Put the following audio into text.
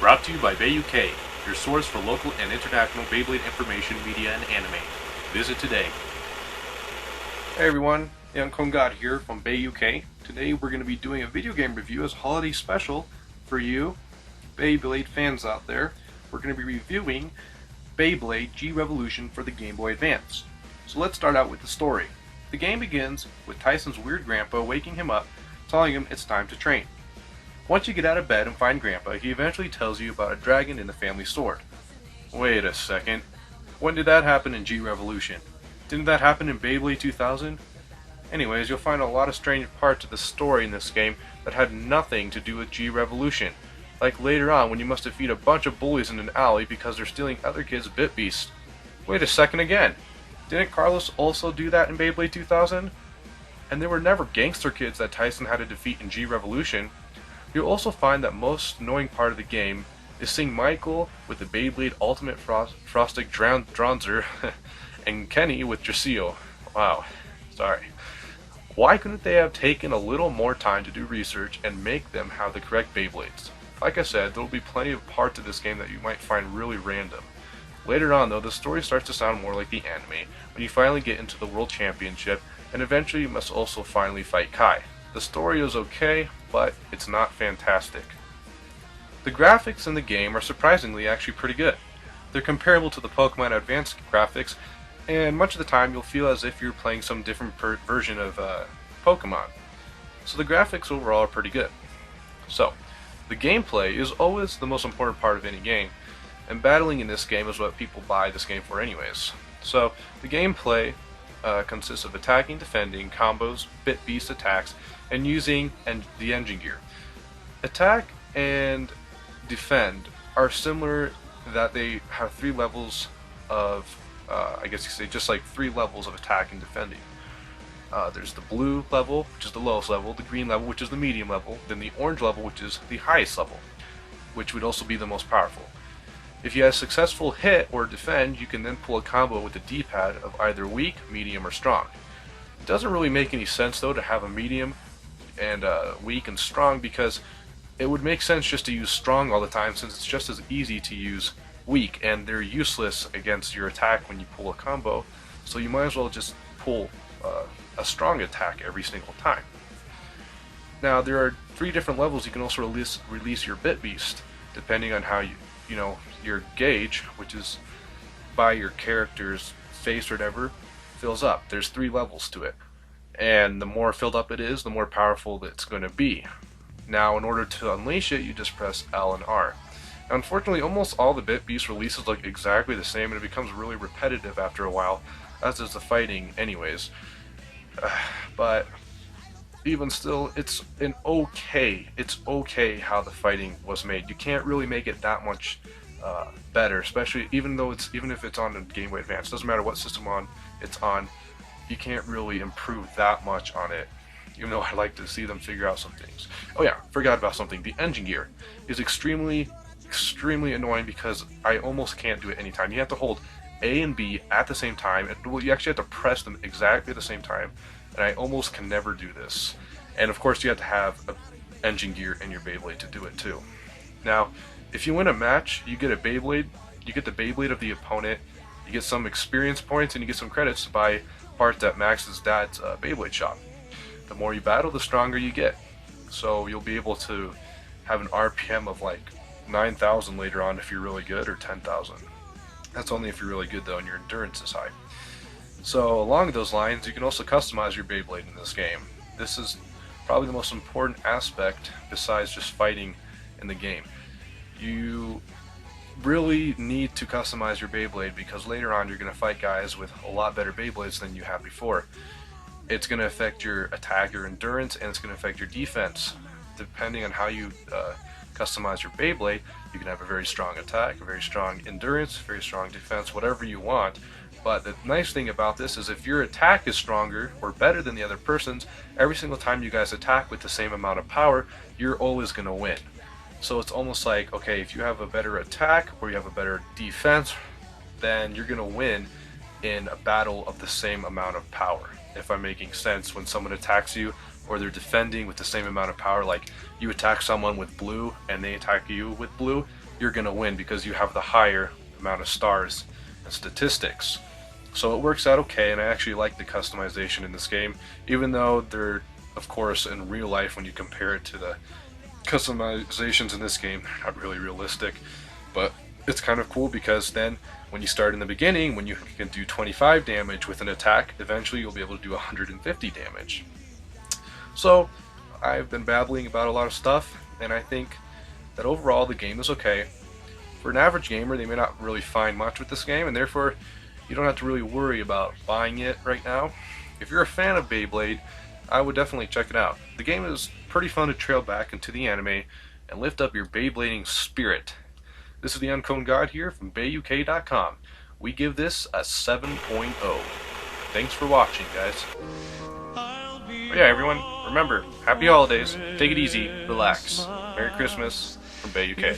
Brought to you by BeyUK, your source for local and international Beyblade information, media, and anime. Visit today. Hey everyone, Young Kong God here from BeyUK. Today we're going to be doing a video game review as a holiday special for you Beyblade fans out there. We're going to be reviewing Beyblade G-Revolution for the Game Boy Advance. So let's start out with the story. The game begins with Tyson's weird grandpa waking him up, telling him it's time to train. Once you get out of bed and find Grandpa, he eventually tells you about a dragon in the family sword. Wait a second. When did that happen in G-Revolution? Didn't that happen in Beyblade 2000? Anyways, you'll find a lot of strange parts of the story in this game that had nothing to do with G-Revolution. Like later on when you must defeat a bunch of bullies in an alley because they're stealing other kids' Bit Beast. Wait a second again. Didn't Carlos also do that in Beyblade 2000? And there were never gangster kids that Tyson had to defeat in G-Revolution. You'll also find that most annoying part of the game is seeing Michael with the Beyblade Ultimate Frostic Dronzer and Kenny with Dracio. Wow, sorry. Why couldn't they have taken a little more time to do research and make them have the correct Beyblades? Like I said, there will be plenty of parts of this game that you might find really random. Later on though, the story starts to sound more like the anime when you finally get into the World Championship, and eventually you must also finally fight Kai. The story is okay, but it's not fantastic. The graphics in the game are surprisingly actually pretty good. They're comparable to the Pokemon Advance graphics, and much of the time you'll feel as if you're playing some different version of Pokemon. So the graphics overall are pretty good. So, the gameplay is always the most important part of any game, and battling in this game is what people buy this game for anyways. So, the gameplay consists of attacking, defending, combos, Bit Beast attacks, and using the engine gear. Attack and defend are similar that they have three levels of, I guess you could say, just like three levels of attack and defending. There's the blue level, which is the lowest level, the green level, which is the medium level, then the orange level, which is the highest level, which would also be the most powerful. If you have a successful hit or defend, you can then pull a combo with the D-pad of either weak, medium, or strong. It doesn't really make any sense though to have a medium and weak and strong, because it would make sense just to use strong all the time, since it's just as easy to use weak and they're useless against your attack when you pull a combo, so you might as well just pull a strong attack every single time. Now there are three different levels you can also release your Bit Beast, depending on how your gauge, which is by your character's face or whatever, fills up. There's three levels to it, and the more filled up it is, the more powerful it's going to be. Now in order to unleash it, you just press L and R. Now, unfortunately, almost all the Bit Beast releases look exactly the same, and it becomes really repetitive after a while, as does the fighting anyways. But even still, it's okay how the fighting was made. You can't really make it that much better, especially even if it's on the Game Boy Advance. Doesn't matter what system it's on, you can't really improve that much on it, even though I like to see them figure out some things. Oh yeah, forgot about something. The engine gear is extremely annoying because I almost can't do it anytime. You have to hold A and B at the same time, and well, you actually have to press them exactly at the same time, and I almost can never do this. And of course you have to have an engine gear in your Beyblade to do it too. Now, if you win a match, you get a Beyblade, you get the Beyblade of the opponent, you get some experience points, and you get some credits to buy parts at Max's dad's Beyblade shop. The more you battle, the stronger you get. So you'll be able to have an RPM of like 9,000 later on if you're really good, or 10,000. That's only if you're really good though and your endurance is high. So along those lines, you can also customize your Beyblade in this game. This is probably the most important aspect besides just fighting in the game. You really need to customize your Beyblade because later on you're going to fight guys with a lot better Beyblades than you had before. It's going to affect your attack, your endurance, and it's going to affect your defense. Depending on how you customize your Beyblade, you can have a very strong attack, a very strong endurance, very strong defense, whatever you want. But the nice thing about this is if your attack is stronger or better than the other person's, every single time you guys attack with the same amount of power, you're always going to win. So it's almost like, okay, if you have a better attack or you have a better defense, then you're going to win in a battle of the same amount of power. If I'm making sense, when someone attacks you, or they're defending with the same amount of power. Like you attack someone with blue and they attack you with blue, you're gonna win because you have the higher amount of stars and statistics. So it works out okay, and I actually like the customization in this game, even though they're, of course, in real life, when you compare it to the customizations in this game, they're not really realistic. But it's kind of cool because then when you start in the beginning, when you can do 25 damage with an attack, eventually you'll be able to do 150 damage. So I've been babbling about a lot of stuff, and I think that overall the game is okay. For an average gamer, they may not really find much with this game, and therefore you don't have to really worry about buying it right now. If you're a fan of Beyblade, I would definitely check it out. The game is pretty fun to trail back into the anime and lift up your Beyblading spirit. This is the Uncombed God here from BeyUK.com. We give this a 7.0. Thanks for watching, guys. But yeah, everyone, remember, happy holidays, take it easy, relax. Merry Christmas from BeyUK.